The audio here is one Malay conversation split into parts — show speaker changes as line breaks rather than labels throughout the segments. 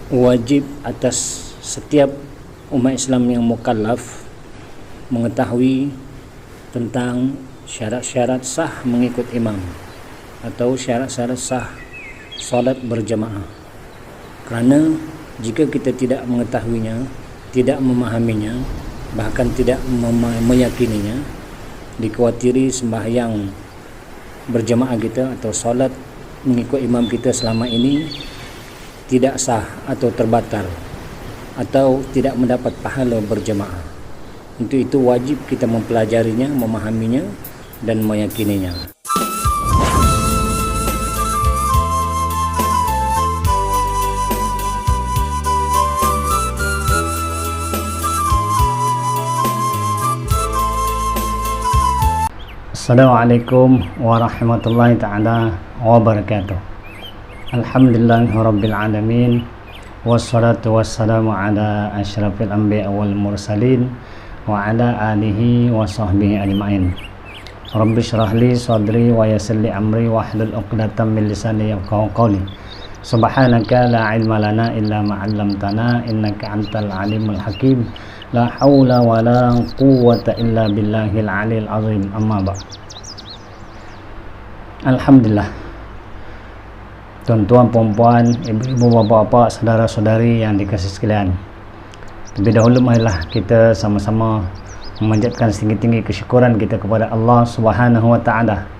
wajib atas setiap umat Islam yang mukallaf mengetahui tentang syarat-syarat sah mengikut imam atau syarat-syarat sah solat berjamaah. Kerana jika kita tidak mengetahuinya, tidak memahaminya, bahkan tidak meyakininya, dikhawatiri sembahyang berjamaah kita atau solat mengikut imam kita selama ini tidak sah atau terbatal atau tidak mendapat pahala berjamaah. Untuk itu wajib kita mempelajarinya, memahaminya dan meyakininya. Assalamualaikum warahmatullahi ta'ala wabarakatuh. Alhamdulillahirabbil alamin wassalatu wassalamu ala asyrafil anbiya wal mursalin wa ala alihi wa sahbihi ajmain. Rabbi shrah li sadri wa yassir li amri wahlul 'uqdatam min lisani yafqahu qawli. Subhanaka la ilma lana illa ma 'allamtana innaka antal alimul hakim. La haula wa la quwwata illa billahil aliyil azim. Amma ba'd. Alhamdulillah, tuan-tuan, puan-puan, ibu-ibu, bapa-bapa, saudara-saudari yang dikasihi sekalian, lebih dahulu marilah kita sama-sama memanjatkan setinggi-tinggi kesyukuran kita kepada Allah Subhanahu wa taala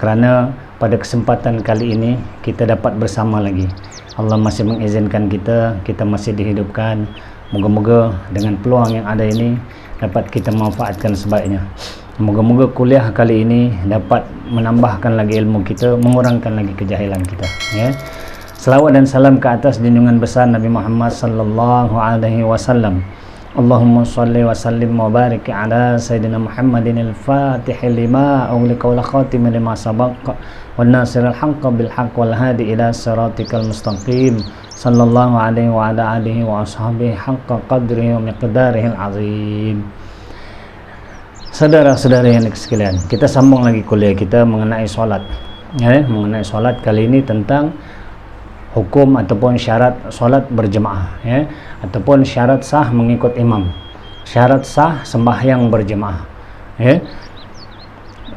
kerana pada kesempatan kali ini kita dapat bersama lagi. Allah masih mengizinkan kita masih dihidupkan. Moga-moga dengan peluang yang ada ini dapat kita manfaatkan sebaiknya. Moga-moga kuliah kali ini dapat menambahkan lagi ilmu kita, mengurangkan lagi kejahilan kita, ya. Selawat dan salam ke atas junjungan besar Nabi Muhammad sallallahu alaihi wasallam. Allahumma shalli wa sallim wa barik ala sayyidina Muhammadin al-Fatih lima ughliqa wal khatim lima sabaq wan nasiril haqqi bil haqq wal hadi ila siratikal mustaqim sallallahu alaihi wa ala alihi wa ashabihi haqqa qadrihi wa miqdarihil azim. Saudara-saudara yang sekalian, kita sambung lagi kuliah kita mengenai solat, ya, mengenai solat kali ini tentang hukum ataupun syarat solat berjemaah, ya, ataupun syarat sah mengikut imam, syarat sah sembahyang berjemaah, ya.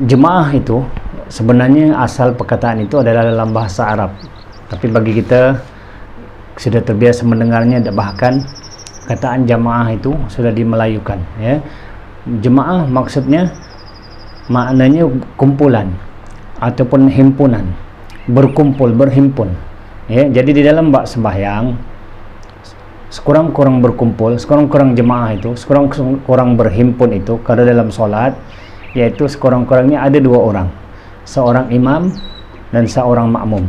Jemaah itu sebenarnya asal perkataan itu adalah dalam bahasa Arab, tapi bagi kita sudah terbiasa mendengarnya, bahkan kataan jamaah itu sudah dimelayukan, ya. Jemaah maksudnya maknanya kumpulan ataupun himpunan, berkumpul, berhimpun, ya. Jadi di dalam bab sembahyang sekurang-kurang berkumpul, sekurang-kurang jemaah itu, sekurang-kurang berhimpun itu kalau dalam solat, yaitu sekurang-kurangnya ada dua orang, seorang imam dan seorang makmum.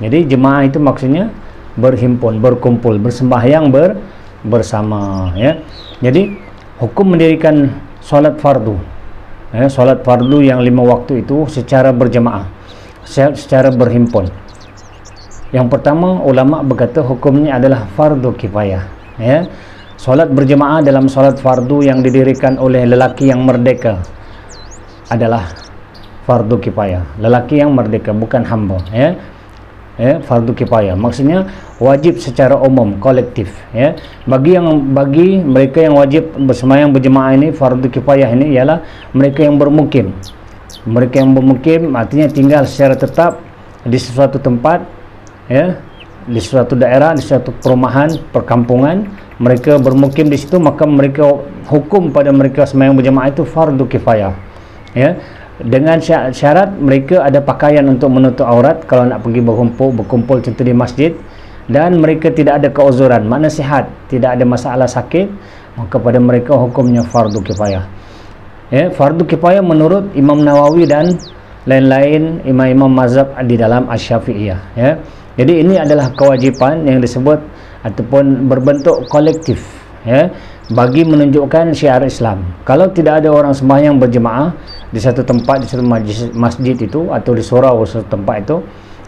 Jadi jemaah itu maksudnya berhimpun, berkumpul, bersembahyang bersama, ya. Jadi hukum mendirikan solat fardu, ya, solat fardu yang 5 waktu itu secara berjemaah, secara berhimpun. Yang pertama, ulama berkata hukumnya adalah fardu kifayah, ya. Solat berjemaah dalam solat fardu yang didirikan oleh lelaki yang merdeka adalah fardu kifayah, lelaki yang merdeka, bukan hamba, ya. Fardu kifayah maksudnya wajib secara umum, kolektif, ya. Bagi mereka yang wajib bersembahyang berjemaah ini, fardu kifayah ini ialah mereka yang bermukim. Mereka yang bermukim artinya tinggal secara tetap di sesuatu tempat, ya, di suatu daerah, di suatu perumahan, perkampungan. Mereka bermukim di situ, maka mereka hukum pada mereka sembahyang berjemaah itu fardu kifayah, ya. Dengan syarat mereka ada pakaian untuk menutup aurat kalau nak pergi berkumpul contoh di masjid, dan mereka tidak ada keuzuran, makna sihat, tidak ada masalah sakit, maka pada mereka hukumnya fardu kifayah, ya. Fardu kifayah menurut Imam Nawawi dan lain-lain imam-imam mazhab di dalam Asy-Syafi'iyah, ya. Jadi ini adalah kewajiban yang disebut ataupun berbentuk kolektif, ya, bagi menunjukkan syiar Islam. Kalau tidak ada orang sembahyang berjemaah di satu tempat, di satu masjid itu atau di surau satu tempat itu,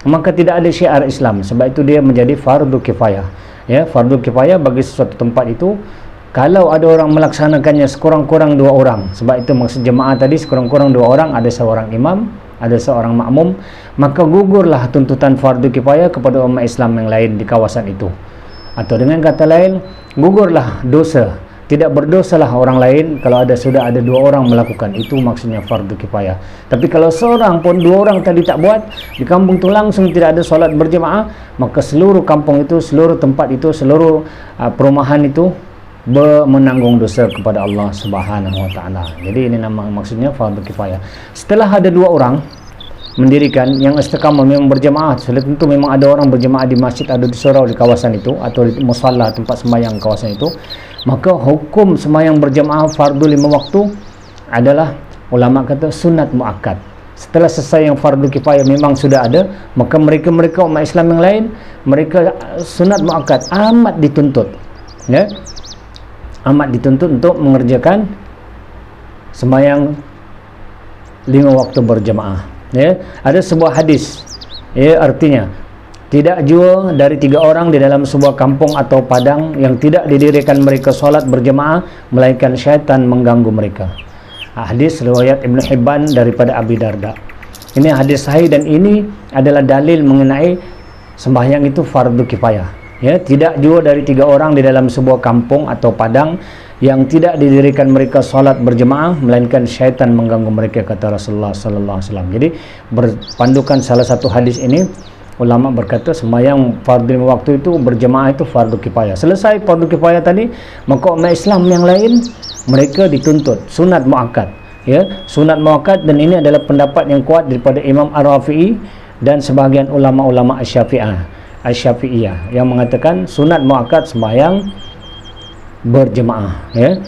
maka tidak ada syiar Islam. Sebab itu dia menjadi fardu kifayah, ya. Fardu kifayah bagi sesuatu tempat itu kalau ada orang melaksanakannya sekurang-kurang 2 orang. Sebab itu maksud jemaah tadi sekurang-kurang 2 orang, ada seorang imam, ada seorang makmum, maka gugurlah tuntutan fardu kifayah kepada umat Islam yang lain di kawasan itu. Atau dengan kata lain, gugurlah dosa, tidak berdosalah orang lain kalau sudah ada 2 orang melakukan. Itu maksudnya fardu kifayah. Tapi kalau seorang pun, 2 orang tadi tak buat, di kampung itu langsung tidak ada solat berjemaah, maka seluruh kampung itu, seluruh tempat itu, seluruh perumahan itu menanggung dosa kepada Allah Subhanahu wa taala. Jadi ini nama maksudnya fardu kifayah. Setelah ada 2 orang mendirikan yang istiqamah memang berjemaah, tentu memang ada orang berjemaah di masjid, ada di surau di kawasan itu, atau di musalla tempat sembahyang kawasan itu, maka hukum sembahyang berjemaah fardu 5 waktu adalah, ulama kata, sunat muakkad. Setelah selesai yang fardu kifayah memang sudah ada, maka mereka umat Islam yang lain, mereka sunat muakkad, amat dituntut, ya, amat dituntut untuk mengerjakan sembahyang 5 waktu berjemaah. Ya, ada sebuah hadis, ya, artinya tidak jua dari 3 orang di dalam sebuah kampung atau padang yang tidak didirikan mereka solat berjemaah, melainkan syaitan mengganggu mereka. Hadis riwayat Ibnu Hibban daripada Abi Darda. Ini hadis sahih dan ini adalah dalil mengenai sembahyang itu fardu kifayah. Ya, tidak jua dari 3 orang di dalam sebuah kampung atau padang yang tidak didirikan mereka solat berjemaah, melainkan syaitan mengganggu mereka, kata Rasulullah sallallahu alaihi wasallam. Jadi berpandukan salah satu hadis ini, ulama berkata sembahyang fardu 5 waktu itu berjemaah itu fardu kifayah. Selesai fardu kifayah tadi, maka umat Islam yang lain mereka dituntut sunat muakkad, ya, sunat muakkad. Dan ini adalah pendapat yang kuat daripada Imam Ar-Rafi'i dan sebahagian ulama-ulama Asy-Syafi'iyah yang mengatakan sunat muakkad sembahyang berjemaah, ya.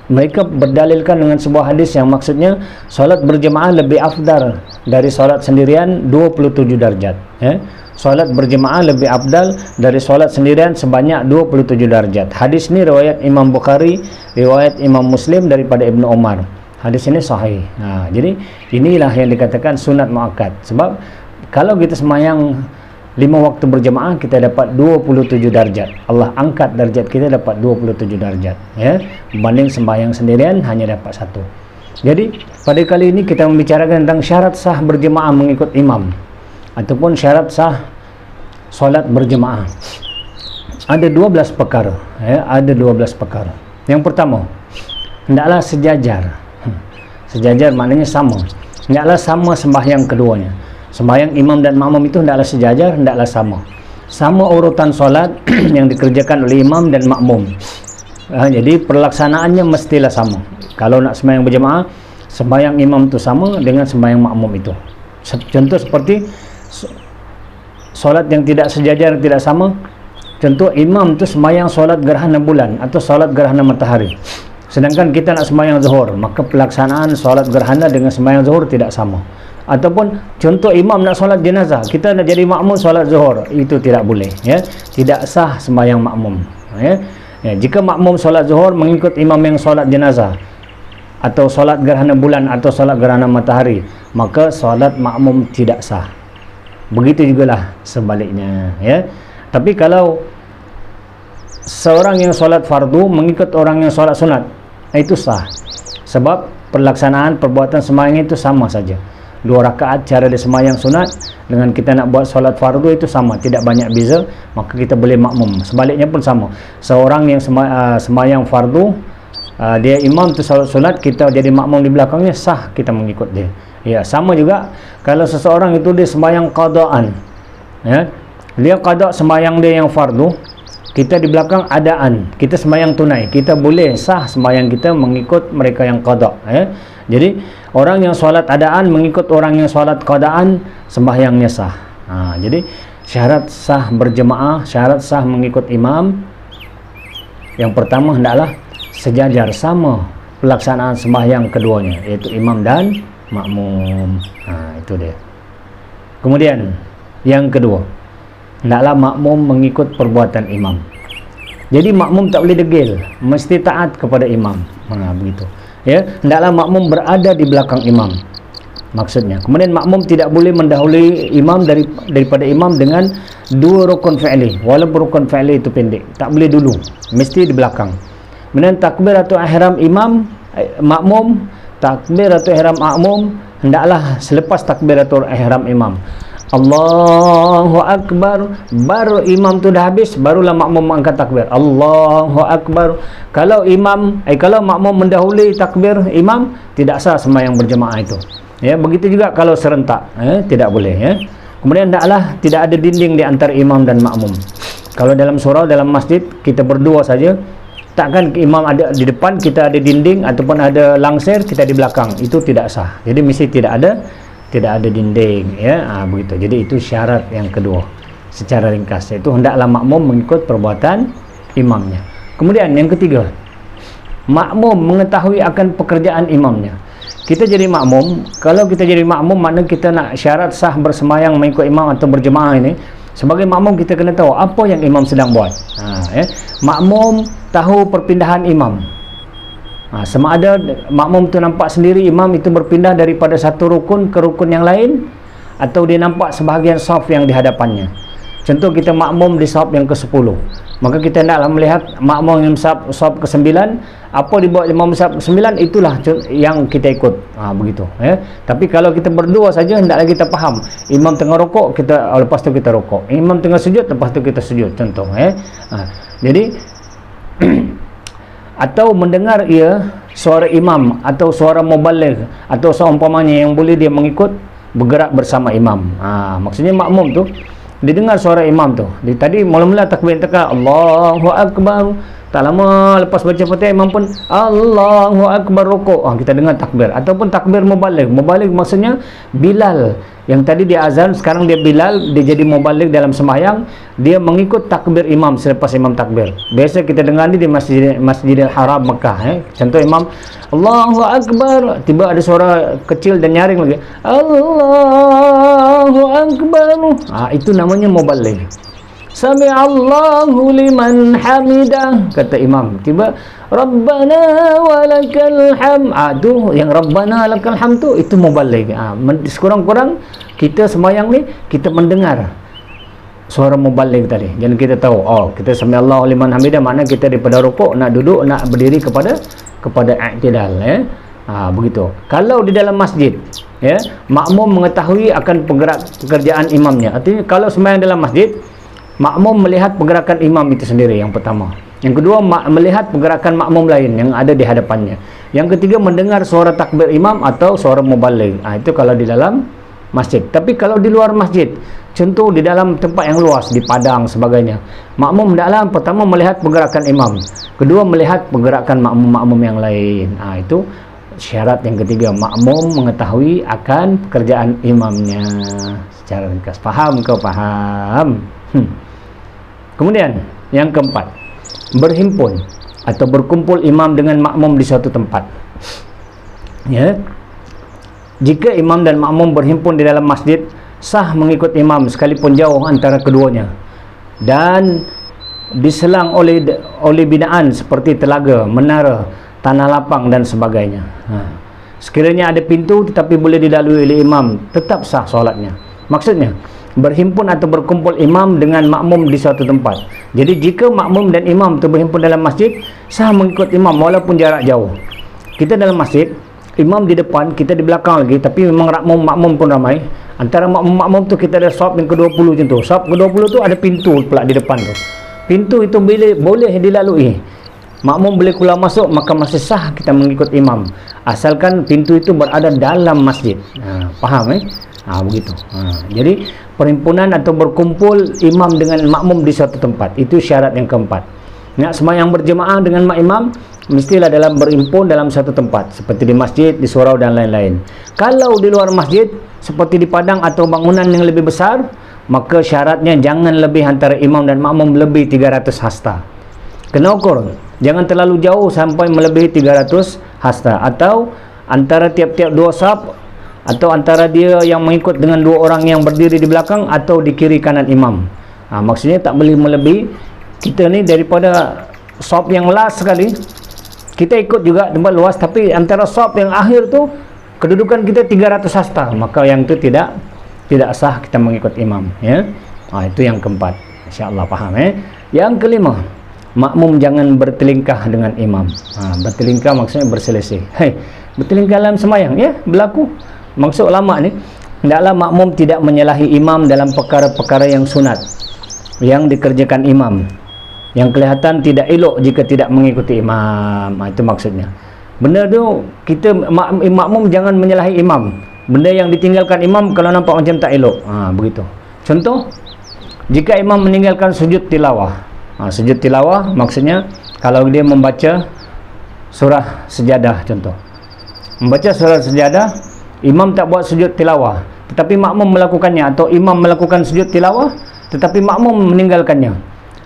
Mereka berdalilkan dengan sebuah hadis yang maksudnya solat berjemaah lebih afdal dari solat sendirian 27 darjat, ya. Solat berjemaah lebih afdal dari solat sendirian sebanyak 27 darjat. Hadis ini riwayat Imam Bukhari, riwayat Imam Muslim daripada Ibnu Umar. Hadis ini sahih. Nah, jadi inilah yang dikatakan sunat muakkad. Sebab kalau kita sembahyang 5 waktu berjemaah, kita dapat 27 darjat. Allah angkat darjat kita dapat 27 darjat, ya, berbanding sembahyang sendirian hanya dapat 1. Jadi pada kali ini kita membicarakan tentang syarat sah berjemaah mengikut imam ataupun syarat sah solat berjemaah. Ada 12 perkara, ya, ada 12 perkara. Yang pertama, hendaklah sejajar. Sejajar maknanya sama. Hendaklah sama sembahyang keduanya. Sembahyang imam dan makmum itu hendaklah sejajar, hendaklah sama. Sama urutan solat yang dikerjakan oleh imam dan makmum. Jadi perlaksanaannya mestilah sama. Kalau nak sembahyang berjemaah, sembahyang imam itu sama dengan sembahyang makmum itu. Contoh seperti solat yang tidak sejajar, tidak sama. Contoh imam itu sembahyang solat gerhana bulan atau solat gerhana matahari. Sedangkan kita nak sembahyang zuhur, maka pelaksanaan solat gerhana dengan sembahyang zuhur tidak sama. Ataupun contoh imam nak solat jenazah, kita nak jadi makmum solat zuhur, itu tidak boleh, ya. Tidak sah sembahyang makmum, ya. Jika makmum solat zuhur mengikut imam yang solat jenazah atau solat gerhana bulan atau solat gerhana matahari, maka solat makmum tidak sah. Begitu jugalah sebaliknya, ya. Tapi kalau seorang yang solat fardu mengikut orang yang solat sunat, itu sah. Sebab pelaksanaan perbuatan sembahyang itu sama saja. 2 rakaat cara dia sembahyang sunat dengan kita nak buat solat fardu itu sama, tidak banyak beza, maka kita boleh makmum. Sebaliknya pun sama. Seorang yang sembahyang fardu, dia imam tu solat sunat, kita jadi makmum di belakangnya, sah kita mengikut dia. Ya, sama juga kalau seseorang itu dia sembahyang qadaan, ya. Dia qada sembahyang dia yang fardu, kita di belakang adaan, kita sembahyang tunai, kita boleh sah sembahyang kita mengikut mereka yang qada, ya. Jadi orang yang solat adaan mengikut orang yang solat qadaan, sembahyangnya sah. Jadi syarat sah berjemaah, syarat sah mengikut imam, yang pertama hendaklah sejajar, sama pelaksanaan sembahyang keduanya, yaitu imam dan makmum. Itu dia. Kemudian yang kedua, hendaklah makmum mengikut perbuatan imam. Jadi makmum tak boleh degil, mesti taat kepada imam. Begitu. Ya, hendaklah makmum berada di belakang imam. Maksudnya, kemudian makmum tidak boleh mendahului imam daripada imam dengan 2 rukun fi'li, walaupun rukun fi'li itu pendek, tak boleh dulu, mesti di belakang. Kemudian takbiratul ihram makmum, takbiratul ihram makmum hendaklah selepas takbiratul ihram imam. Allahu Akbar, baru imam tu dah habis, barulah makmum angkat takbir. Allahu Akbar. Kalau kalau makmum mendahului takbir imam, tidak sah sembahyang berjemaah itu. Ya, begitu juga kalau serentak, tidak boleh, ya. Kemudian tidak ada dinding di antara imam dan makmum. Kalau dalam surau, dalam masjid, kita berdua saja, takkan imam ada di depan, kita ada dinding, ataupun ada langsir, kita di belakang. Itu tidak sah. Jadi mesti tidak ada dinding, ya. Begitu. Jadi itu syarat yang kedua. Secara ringkas, yaitu hendaklah makmum mengikut perbuatan imamnya. Kemudian yang ketiga, makmum mengetahui akan pekerjaan imamnya. Kita jadi makmum, kalau kita jadi makmum, maknanya kita nak syarat sah bersemayang mengikut imam atau berjemaah ini. Sebagai makmum kita kena tahu apa yang imam sedang buat. Makmum tahu perpindahan imam. Sama ada makmum tu nampak sendiri imam itu berpindah daripada satu rukun ke rukun yang lain, atau dia nampak sebahagian saf yang di hadapannya. Contoh kita makmum di saf yang ke-10, maka kita hendaklah melihat makmum yang saf ke-9, apa dibuat imam saf ke-9, itulah yang kita ikut. Begitu, ya. Tapi kalau kita berdua saja, hendaklah kita faham imam tengah rokok, lepas tu kita rokok. Imam tengah sujud, lepas tu kita sujud, contoh, ya. Jadi atau mendengar suara imam atau suara mubaligh atau seumpamanya yang boleh dia mengikut bergerak bersama imam. Maksudnya makmum tu dia dengar suara imam tu. Dia tadi mula-mula takbir tekak Allahu Akbar. Tak lama lepas baca Fatihah imam pun Allahu Akbar rukuk. Kita dengar takbir, ataupun takbir mubaligh. Mubaligh maksudnya Bilal yang tadi dia azan, sekarang dia Bilal, dia jadi mubaligh dalam sembahyang, dia mengikut takbir imam selepas imam takbir. Biasa kita dengar ni di Masjidil Haram Mekah, Contoh imam Allahu Akbar, tiba ada suara kecil dan nyaring lagi Allahu Akbar. Itu namanya mubaligh. Sami Allahu liman hamidah, kata imam, tiba Rabbana walakal hamd. Tu yang Rabbana lakal hamd tu, itu mubaligh. Sekurang-kurang kita sembahyang ni kita mendengar suara mubaligh tadi. Jadi kita tahu, kita sami Allahu liman hamidah, makna kita daripada rukuk nak duduk, nak berdiri kepada i'tidal, begitu. Kalau di dalam masjid, makmum mengetahui akan pekerjaan imamnya. Artinya kalau sembahyang dalam masjid, makmum melihat pergerakan imam itu sendiri, yang pertama. Yang kedua, melihat pergerakan makmum lain yang ada di hadapannya. Yang ketiga, mendengar suara takbir imam atau suara mubaligh. Itu kalau di dalam masjid. Tapi kalau di luar masjid, contoh di dalam tempat yang luas, di padang sebagainya, makmum hendaklah pertama melihat pergerakan imam, kedua melihat pergerakan makmum-makmum yang lain. Itu syarat yang ketiga, makmum mengetahui akan pekerjaan imamnya. Secara ringkas, faham ke? Faham. Kemudian yang keempat, berhimpun atau berkumpul imam dengan makmum di suatu tempat. Jika imam dan makmum berhimpun di dalam masjid, sah mengikut imam sekalipun jauh antara keduanya, dan diselang oleh binaan seperti telaga, menara, tanah lapang dan sebagainya. Sekiranya ada pintu tetapi boleh dilalui oleh imam, tetap sah solatnya. Maksudnya, berhimpun atau berkumpul imam dengan makmum di suatu tempat. Jadi jika makmum dan imam itu berhimpun dalam masjid, sah mengikut imam walaupun jarak jauh. Kita dalam masjid, imam di depan, kita di belakang lagi, tapi memang makmum pun ramai. Antara makmum tu kita ada saf yang ke-20 macam tu. Saf ke-20 tu ada pintu pula di depan tu. Pintu itu boleh dilalui. Makmum boleh keluar masuk, maka masih sah kita mengikut imam, asalkan pintu itu berada dalam masjid. Faham? Begitu. Jadi perhimpunan atau berkumpul imam dengan makmum di suatu tempat, itu syarat yang keempat. Nak sembahyang berjemaah dengan imam, mestilah berhimpun dalam satu tempat, seperti di masjid, di surau dan lain-lain. Kalau di luar masjid, seperti di padang atau bangunan yang lebih besar, maka syaratnya jangan lebih antara imam dan makmum lebih 300 hasta. Kena ukur, jangan terlalu jauh sampai melebihi 300 hasta, atau antara tiap-tiap dua saf, atau antara dia yang mengikut dengan dua orang yang berdiri di belakang atau di kiri kanan imam. Maksudnya tak boleh melebihi. Kita ni daripada saf yang last sekali, kita ikut juga tempat luas, tapi antara saf yang akhir tu kedudukan kita 300 hasta, maka yang itu tidak sah kita mengikut imam, itu yang keempat. InsyaAllah faham. Yang kelima, makmum jangan bertelingkah dengan imam. Bertelingkah maksudnya berselisih. Bertelingkah dalam sembahyang, berlaku. Maksud ulama ni, hendaklah makmum tidak menyalahi imam dalam perkara-perkara yang sunat yang dikerjakan imam, yang kelihatan tidak elok jika tidak mengikuti imam. Itu maksudnya. Benda tu kita makmum jangan menyalahi imam. Benda yang ditinggalkan imam kalau nampak macam tak elok. Begitu. Contoh, jika imam meninggalkan sujud tilawah. Sujud tilawah maksudnya kalau dia membaca surah sejadah, contoh. Membaca surah sejadah, imam tak buat sujud tilawah, tetapi makmum melakukannya, atau imam melakukan sujud tilawah tetapi makmum meninggalkannya,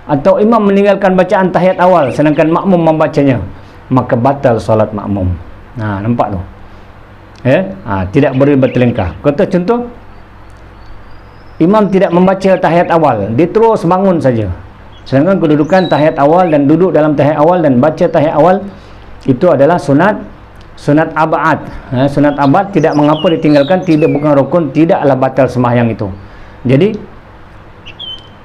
atau imam meninggalkan bacaan tahiyat awal sedangkan makmum membacanya, maka batal solat makmum. Nampak tu? Tidak boleh bertelingkah. Kata contoh, imam tidak membaca tahiyat awal, dia terus bangun saja, sedangkan kedudukan tahiyat awal dan duduk dalam tahiyat awal dan baca tahiyat awal itu adalah sunat abad. Sunat abad tidak mengapa ditinggalkan, tidak, bukan rukun, tidaklah batal sembahyang itu. Jadi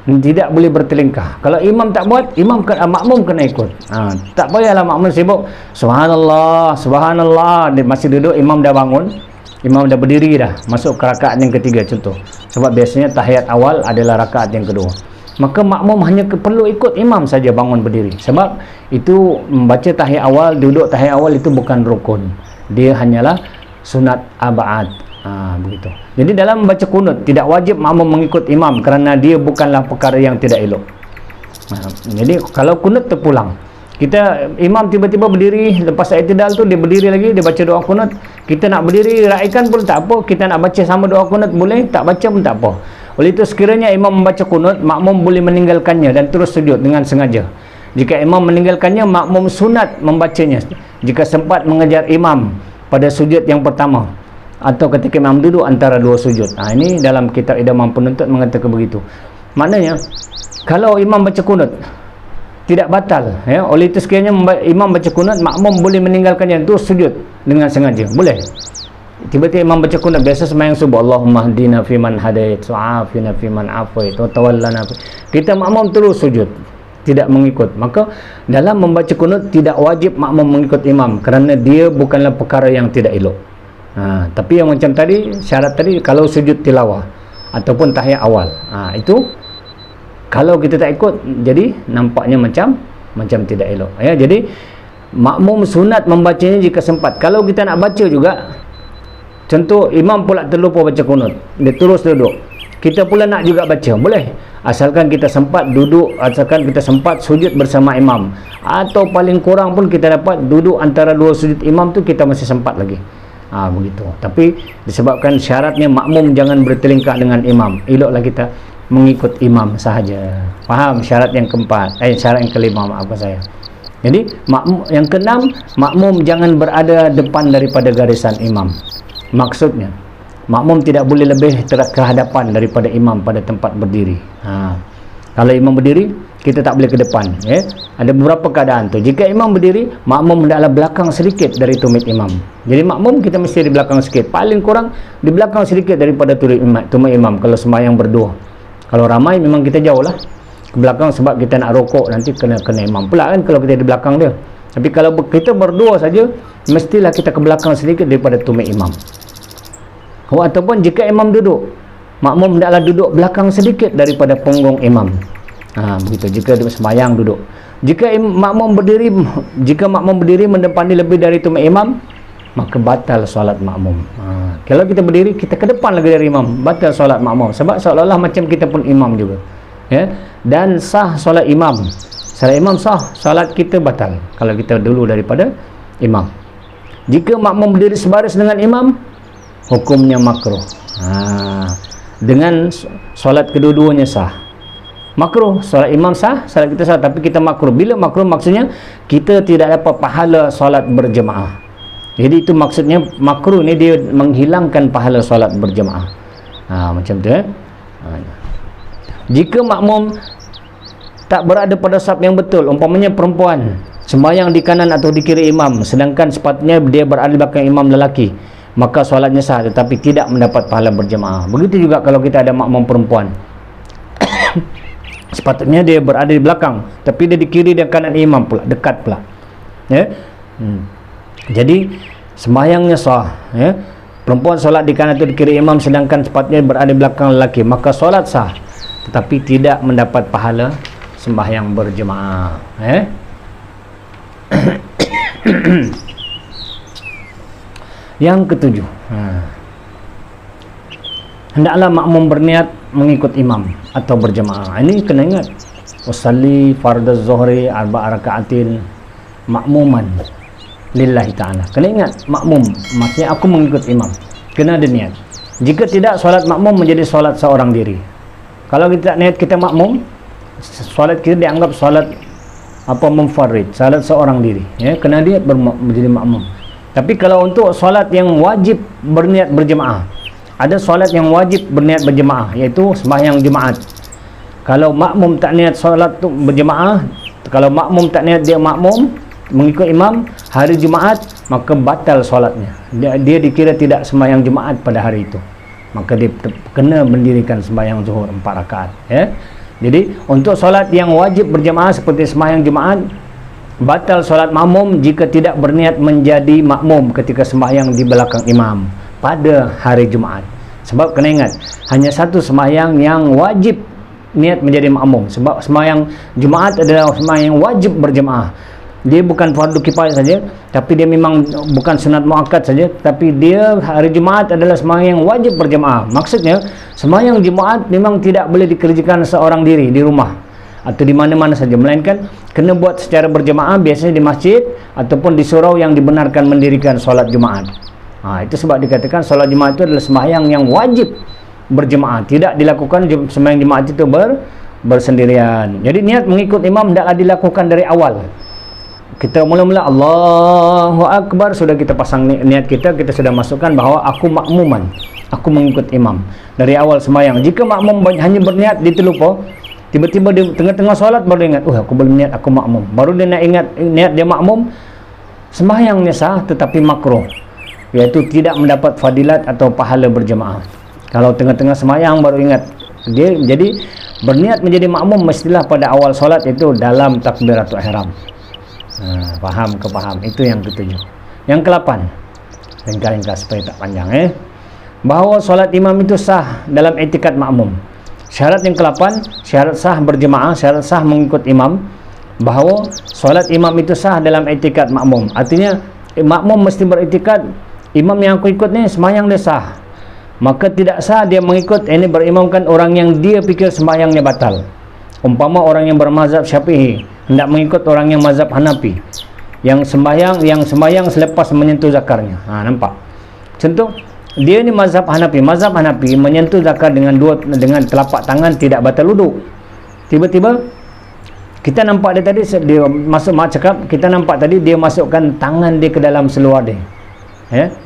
tidak boleh bertelingkah. Kalau imam tak buat, makmum kena ikut. Tak payahlah makmum sibuk subhanallah, subhanallah, dia masih duduk, imam dah bangun, imam dah berdiri dah, masuk ke rakaat yang ketiga contoh. Sebab biasanya tahiyat awal adalah rakaat yang kedua. Maka makmum hanya perlu ikut imam saja bangun berdiri. Sebab itu membaca tahiyat awal, duduk tahiyat awal itu bukan rukun. Dia hanyalah sunat abad. Begitu. Jadi dalam membaca kunut tidak wajib makmum mengikut imam kerana dia bukanlah perkara yang tidak elok. Jadi kalau kunut terpulang, imam tiba-tiba berdiri lepas i'tidal tu, dia berdiri lagi, dia baca doa kunut, kita nak berdiri raikan pun tak apa, kita nak baca sama doa kunut boleh, tak baca pun tak apa. Oleh itu sekiranya imam membaca kunut, makmum boleh meninggalkannya dan terus sujud dengan sengaja. Jika imam meninggalkannya, makmum sunat membacanya jika sempat mengejar imam pada sujud yang pertama atau ketika imam duduk antara dua sujud. Ini dalam kitab Idamah Penuntut mengatakan begitu. Maknanya kalau imam baca kunut tidak batal, oleh itu sekiranya imam baca kunut, makmum boleh meninggalkannya terus sujud dengan sengaja, boleh. Tiba-tiba imam baca kunut, biasa sembahyang subuh, Allahumma hdina fiman hadait, wa'afina fiman afait, wa tawallana, kita makmum terus sujud, tidak mengikut. Maka dalam membaca kunut tidak wajib makmum mengikut imam kerana dia bukanlah perkara yang tidak elok. Tapi yang macam tadi, syarat tadi, kalau sujud tilawah ataupun tahiyat awal, itu kalau kita tak ikut, jadi nampaknya macam tidak elok. Jadi makmum sunat membacanya jika sempat. Kalau kita nak baca juga, contoh imam pula terlupa baca kunut, dia terus duduk, kita pula nak juga baca, boleh, asalkan kita sempat duduk, asalkan kita sempat sujud bersama imam, atau paling kurang pun kita dapat duduk antara dua sujud imam tu, kita masih sempat lagi. Begitu. Tapi disebabkan syaratnya makmum jangan bertelingkah dengan imam, eloklah kita mengikut imam sahaja. Faham syarat yang keempat, syarat yang kelima, maafkan saya. Jadi yang keenam, makmum jangan berada depan daripada garisan imam. Maksudnya makmum tidak boleh lebih kehadapan daripada imam pada tempat berdiri. Kalau imam berdiri, kita tak boleh ke depan. Ada beberapa keadaan tu. Jika imam berdiri, makmum hendaklah belakang sedikit dari tumit imam. Jadi makmum kita mesti di belakang sedikit, paling kurang di belakang sedikit daripada tumit imam kalau sembahyang berdua. Kalau ramai memang kita jauh lah ke belakang, sebab kita nak rokok nanti kena imam pula kan kalau kita di belakang dia. Tapi kalau kita berdua saja, mestilah kita ke belakang sedikit daripada tumit imam. Ataupun jika imam duduk, makmum hendaklah duduk belakang sedikit daripada punggung imam. Begitu jika dia sembahyang duduk. Jika makmum berdiri mendepani lebih dari tumit imam, maka batal solat makmum. Kalau kita berdiri, kita ke depan lagi dari imam, batal solat makmum, sebab seolah-olah macam kita pun imam juga. Dan sah solat imam. Solat imam sah, solat kita batal kalau kita dulu daripada imam. Jika makmum berdiri sebaris dengan imam, hukumnya makruh. Dengan solat kedua-duanya sah. Makruh, solat imam sah, solat kita sah, tapi kita makruh. Bila makruh, maksudnya kita tidak dapat pahala solat berjemaah. Jadi itu maksudnya makruh ni, dia menghilangkan pahala solat berjemaah. Macam tu. Jika makmum tak berada pada saf yang betul, umpamanya perempuan sembahyang di kanan atau di kiri imam, sedangkan sepatutnya dia berada di belakang imam lelaki, maka solatnya sah tetapi tidak mendapat pahala berjemaah. Begitu juga kalau kita ada makmum perempuan, sepatutnya dia berada di belakang, tapi dia di kiri dan kanan imam pula, dekat pula. Jadi sembahyangnya sah, perempuan solat di kanan atau di kiri imam sedangkan sepatutnya berada di belakang lelaki, maka solat sah tetapi tidak mendapat pahala sembahyang berjemaah. Yang ketujuh, hendaklah makmum berniat mengikut imam atau berjemaah. Ini kena ingat, usalli fardhu zuhri arba'a raka'atin makmuman lillahi ta'ala. Kena ingat, makmum maksudnya aku mengikut imam, kena ada niat. Jika tidak, solat makmum menjadi solat seorang diri. Kalau kita niat kita makmum, solat kita dianggap solat munfarid, solat seorang diri, kena dia menjadi makmum. Tapi kalau untuk solat yang wajib berniat berjemaah, ada solat yang wajib berniat berjemaah, iaitu sembahyang Jumaat. Kalau makmum tak niat solat tu berjemaah, kalau makmum tak niat dia makmum mengikut imam hari Jumaat, maka batal solatnya. Dia dikira tidak sembahyang Jumaat pada hari itu, maka dia kena mendirikan sembahyang zuhur 4 rakaat. Jadi untuk solat yang wajib berjemaah seperti sembahyang Jumaat, batal solat makmum jika tidak berniat menjadi makmum ketika sembahyang di belakang imam pada hari Jumaat. Sebab kena ingat, hanya satu sembahyang yang wajib niat menjadi makmum. Sebab sembahyang Jumaat adalah sembahyang yang wajib berjemaah. Dia bukan fardu kifayah saja, tapi dia memang bukan sunat muakkad saja, tapi dia hari Jumaat adalah sembahyang yang wajib berjemaah. Maksudnya sembahyang Jumaat memang tidak boleh dikerjakan seorang diri di rumah atau di mana-mana saja, melainkan kena buat secara berjemaah, biasanya di masjid ataupun di surau yang dibenarkan mendirikan solat Jumaat. Itu sebab dikatakan solat Jumaat itu adalah sembahyang yang wajib berjemaah, tidak dilakukan sembahyang Jumaat itu bersendirian. Jadi niat mengikut imam hendaklah dilakukan dari awal. Kita mula-mula Allahu Akbar, sudah kita pasang niat kita sudah masukkan bahawa aku makmuman, aku mengikut imam dari awal sembahyang. Jika makmum hanya berniat dia terlupa, tiba-tiba di tengah-tengah solat baru ingat, aku belum niat aku makmum, baru dia nak ingat niat dia makmum, sembahyangnya sah tetapi makruh, iaitu tidak mendapat fadilat atau pahala berjemaah. Kalau tengah-tengah sembahyang baru ingat dia, jadi berniat menjadi makmum mestilah pada awal solat, itu dalam takbiratul ihram. Faham ke faham? Itu yang ketujuh. Yang ke-8, ringkas-ringkas supaya tak panjang, bahawa solat imam itu sah dalam i'tikad makmum. Syarat yang ke-8, syarat sah berjemaah, syarat sah mengikut imam, bahawa solat imam itu sah dalam i'tikad makmum. Artinya makmum mesti beriktikad, imam yang aku ikut ni sembahyang dia sah, maka tidak sah dia mengikut ini berimamkan orang yang dia fikir sembahyangnya batal. Umpama orang yang bermazhab Syafi'i hendak mengikut orang yang mazhab Hanafi yang sembahyang selepas menyentuh zakarnya. Nampak? Contoh, dia ni mazhab Hanafi menyentuh zakar dengan telapak tangan tidak batal wuduk. Tiba-tiba kita nampak dia tadi, dia masuk mak cakap, kita nampak tadi dia masukkan tangan dia ke dalam seluar dia.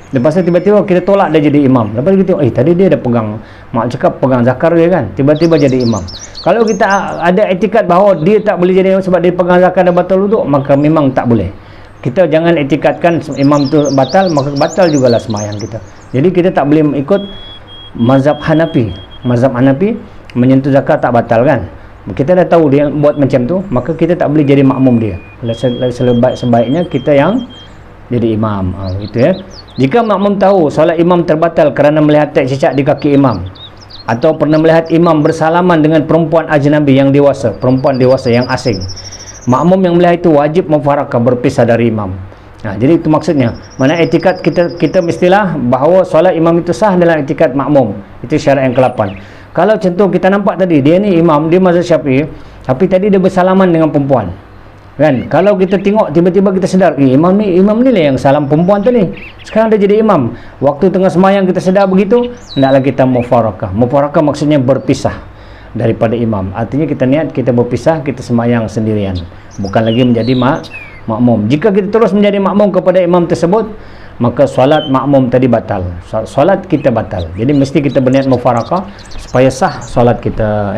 Lepas tu tiba-tiba kita tolak dia jadi imam. Lepas kita tengok, tadi dia ada pegang, mak cakap pegang zakar dia kan, tiba-tiba jadi imam. Kalau kita ada etikat bahawa dia tak boleh jadi imam sebab dia pegang zakar dan batal wuduk, maka memang tak boleh. Kita jangan etikatkan imam tu batal, maka batal jugalah sembahyang kita. Jadi kita tak boleh ikut mazhab Hanafi. Mazhab Hanafi menyentuh zakar tak batal kan. Kita dah tahu dia buat macam tu, maka kita tak boleh jadi makmum dia. Sebaiknya kita yang jadi imam. Itu Jika makmum tahu solat imam terbatal kerana melihat tek cicak di kaki imam, atau pernah melihat imam bersalaman dengan perempuan ajnabi yang dewasa, perempuan dewasa yang asing, makmum yang melihat itu wajib mufarakah, berpisah dari imam. Jadi itu maksudnya. Mana etikat kita mestilah bahawa solat imam itu sah dalam etikat makmum. Itu syarat yang ke-8. Kalau contoh kita nampak tadi dia ni imam, dia mazhab Syafi'i, tapi tadi dia bersalaman dengan perempuan. Kan? Kalau kita tengok tiba-tiba kita sedar, imam ni lah yang salam perempuan tu ni. Sekarang dia jadi imam. Waktu tengah sembahyang kita sedar begitu, hendaklah kita mufarakah. Mufarakah maksudnya berpisah daripada imam. Artinya kita niat kita berpisah, kita sembahyang sendirian, bukan lagi menjadi makmum. Jika kita terus menjadi makmum kepada imam tersebut, maka solat makmum tadi batal, solat kita batal. Jadi mesti kita berniat mufarakah supaya sah solat kita.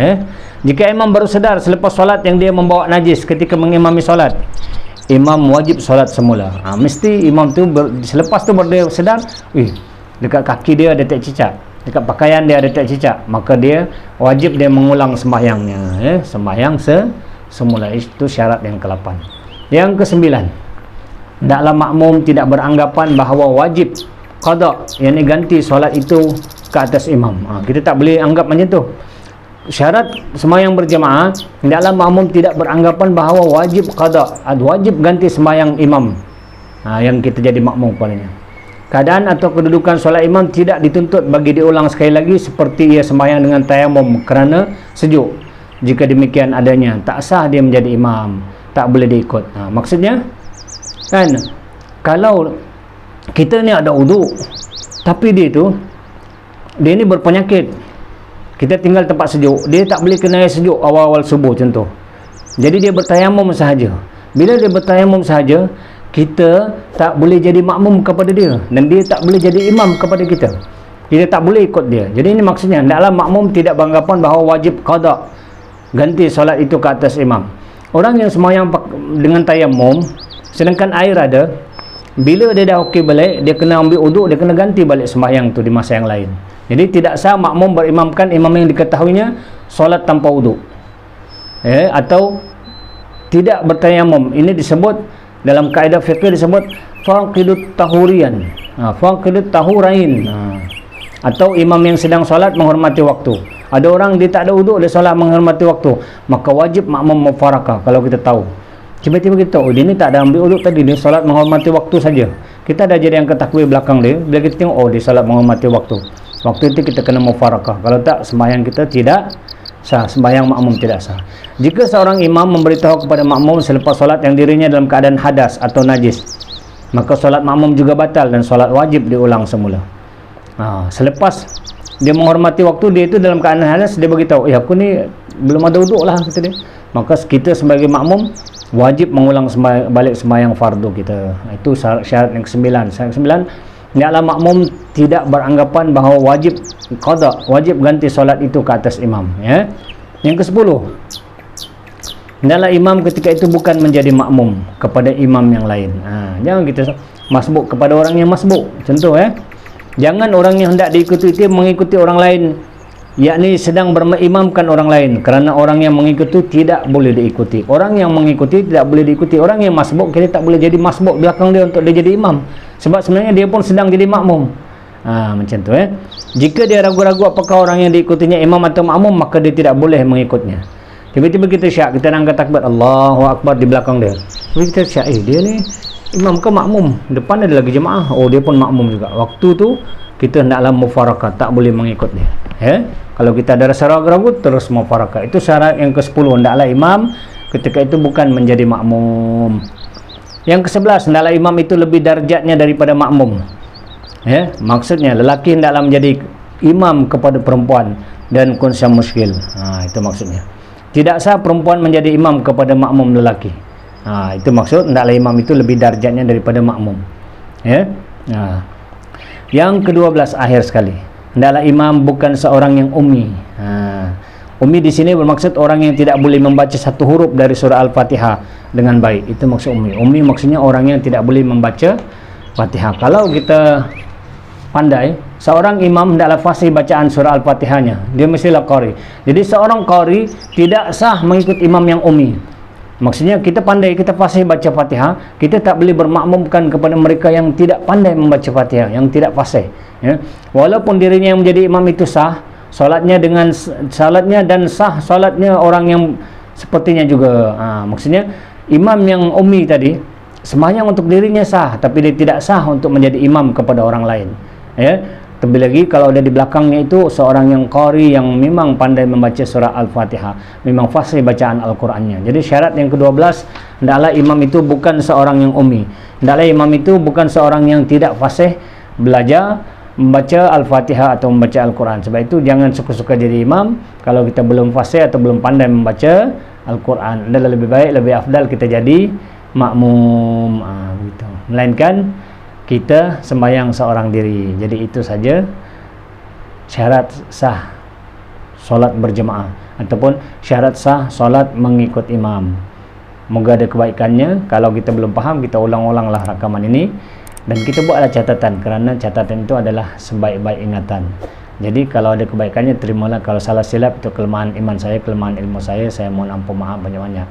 Jika imam baru sedar selepas solat yang dia membawa najis ketika mengimami solat, imam wajib solat semula. Mesti imam tu selepas tu baru dia sedar, dekat kaki dia ada tek cicak, dekat pakaian dia ada tek cicak, maka dia wajib dia mengulang sembahyangnya. Sembahyang semula. Itu syarat yang ke-8. Yang ke-9, hendaklah makmum tidak beranggapan bahawa wajib qada, yang ini ganti solat itu ke atas imam. Kita tak boleh anggap macam tu. Syarat sembahyang berjemaah, hendaklah makmum tidak beranggapan bahawa wajib qada, wajib ganti sembahyang imam yang kita jadi makmum padanya. Keadaan atau kedudukan solat imam tidak dituntut bagi diulang sekali lagi seperti ia sembahyang dengan tayamum kerana sejuk. Jika demikian adanya, tak sah dia menjadi imam, tak boleh diikut. Maksudnya kan, kalau kita ni ada wudu, tapi dia ni berpenyakit, kita tinggal tempat sejuk, dia tak boleh kena air sejuk awal-awal subuh contoh. Jadi dia bertayamum sahaja. Bila dia bertayamum sahaja, kita tak boleh jadi makmum kepada dia, dan dia tak boleh jadi imam kepada kita. Kita tak boleh ikut dia. Jadi ini maksudnya, hendaklah makmum tidak beranggapan bahawa wajib qada, ganti solat itu ke atas imam. Orang yang sembahyang dengan tayamum, sedangkan air ada, bila dia dah okey balik, dia kena ambil uduk, dia kena ganti balik sembahyang tu di masa yang lain. Jadi tidak sah makmum berimamkan imam yang diketahuinya solat tanpa wuduk, atau tidak bertayamum. Ini disebut dalam kaedah fiqh, disebut faqidut tahurian, faqidut tahurain, atau imam yang sedang solat menghormati waktu. Ada orang dia tak ada wuduk, dia solat menghormati waktu, maka wajib makmum mufarakah. Kalau kita tahu, tiba-tiba kita tahu dia ni tak ada ambil wuduk tadi, dia solat menghormati waktu saja, kita dah jadi yang ketakbir belakang dia. Bila kita tengok, oh dia solat menghormati waktu, waktu itu kita kena mufarakah. Kalau tak, sembahyang kita tidak sah, sembahyang makmum tidak sah. Jika seorang imam memberitahu kepada makmum selepas solat yang dirinya dalam keadaan hadas atau najis, maka solat makmum juga batal dan solat wajib diulang semula. Selepas dia menghormati waktu, dia itu dalam keadaan hadas, dia beritahu, aku ni belum ada wuduk lah, kata dia. Maka kita sebagai makmum wajib mengulang balik sembahyang fardu kita. Itu syarat yang ke-9. Syarat ke-9, hendaklah makmum tidak beranggapan bahawa wajib qada, wajib ganti solat itu ke atas imam. Yang ke-10, hendaklah imam ketika itu bukan menjadi makmum kepada imam yang lain. Jangan kita masbuk kepada orang yang masbuk. Contoh, jangan orang yang hendak diikuti itu mengikuti orang lain, yakni sedang berimamkan orang lain, kerana orang yang mengikuti tidak boleh diikuti. Orang yang mengikuti tidak boleh diikuti. Orang yang masbuk, kita tak boleh jadi masbuk belakang dia untuk dia jadi imam, sebab sebenarnya dia pun sedang jadi makmum. Macam tu. Jika dia ragu-ragu apakah orang yang diikutinya imam atau makmum, maka dia tidak boleh mengikutnya. Tiba-tiba kita syak, kita nak angkat takbir Allahu Akbar di belakang dia, kita syak, dia ni imam ke makmum? Depan ada lagi jemaah, oh dia pun makmum juga. Waktu tu kita hendaklah mufarakah, tak boleh mengikut dia. Kalau kita ada rasa ragu-ragu, terus mufarakah. Itu syarat yang ke-10, hendaklah imam ketika itu bukan menjadi makmum. Yang ke-11, hendaklah imam itu lebih darjatnya daripada makmum. Maksudnya lelaki hendaklah menjadi imam kepada perempuan dan kunsa muskil. Itu maksudnya. Tidak sah perempuan menjadi imam kepada makmum lelaki. Itu maksud hendaklah imam itu lebih darjatnya daripada makmum. Yang ke-12, akhir sekali, hendaklah imam bukan seorang yang ummi. Ummi di sini bermaksud orang yang tidak boleh membaca satu huruf dari surah Al-Fatihah dengan baik. Itu maksud ummi. Ummi maksudnya orang yang tidak boleh membaca Fatihah. Kalau kita pandai, seorang imam hendaklah fasih bacaan surah Al-Fatihahnya, dia mestilah qari. Jadi seorang qari tidak sah mengikut imam yang ummi. Maksudnya kita pandai, kita fasih baca Fatihah, kita tak boleh bermakmumkan kepada mereka yang tidak pandai membaca Fatihah, yang tidak fasih. Walaupun dirinya yang menjadi imam itu sah solatnya, dengan solatnya, dan sah solatnya orang yang sepertinya juga. Maksudnya imam yang ummi tadi sembahyang untuk dirinya sah, tapi dia tidak sah untuk menjadi imam kepada orang lain. Terlebih lagi kalau ada di belakangnya itu seorang yang qari, yang memang pandai membaca surah Al-Fatihah, memang fasih bacaan Al-Qurannya. Jadi syarat yang ke-12, hendaklah imam itu bukan seorang yang ummi. Hendaklah imam itu bukan seorang yang tidak fasih belajar membaca Al-Fatihah atau membaca Al-Quran. Sebab itu jangan suka-suka jadi imam kalau kita belum fasih atau belum pandai membaca Al-Quran. Adalah lebih baik, lebih afdal kita jadi makmum, begitu. Melainkan kita sembahyang seorang diri. Jadi itu saja syarat sah solat berjemaah ataupun syarat sah solat mengikut imam. Moga ada kebaikannya. Kalau kita belum faham, kita ulang-ulanglah rakaman ini dan kita buatlah catatan, kerana catatan itu adalah sebaik-baik ingatan. Jadi kalau ada kebaikannya, terimalah. Kalau salah silap, itu kelemahan iman saya, kelemahan ilmu saya mohon ampun, maaf banyak-banyak.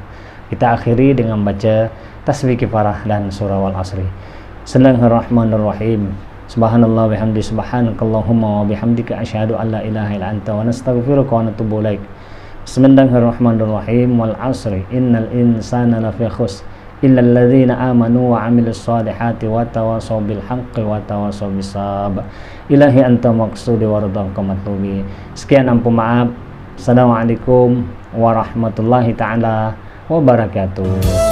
Kita akhiri dengan baca tasbih kifarah dan surah Wal Asri. Bismillahirrahmanirrahim. Subhanallah wa bihamdi, subhanakallahumma wa bihamdika asyhadu an la ilaha illa anta wa nastaghfiruka wa natubu ilaik. Bismillahirrahmanirrahim. Wal 'asri innal insana lafi khusr illa alladzina amanu wa 'amilus solihati wa tawasaw bil haqqi wa tawasaw bis sabr. Ilahi anta maqsudi wa ridhaka matlubi. Sekian, ampun maaf. Assalamualaikum warahmatullahi taala wabarakatuh.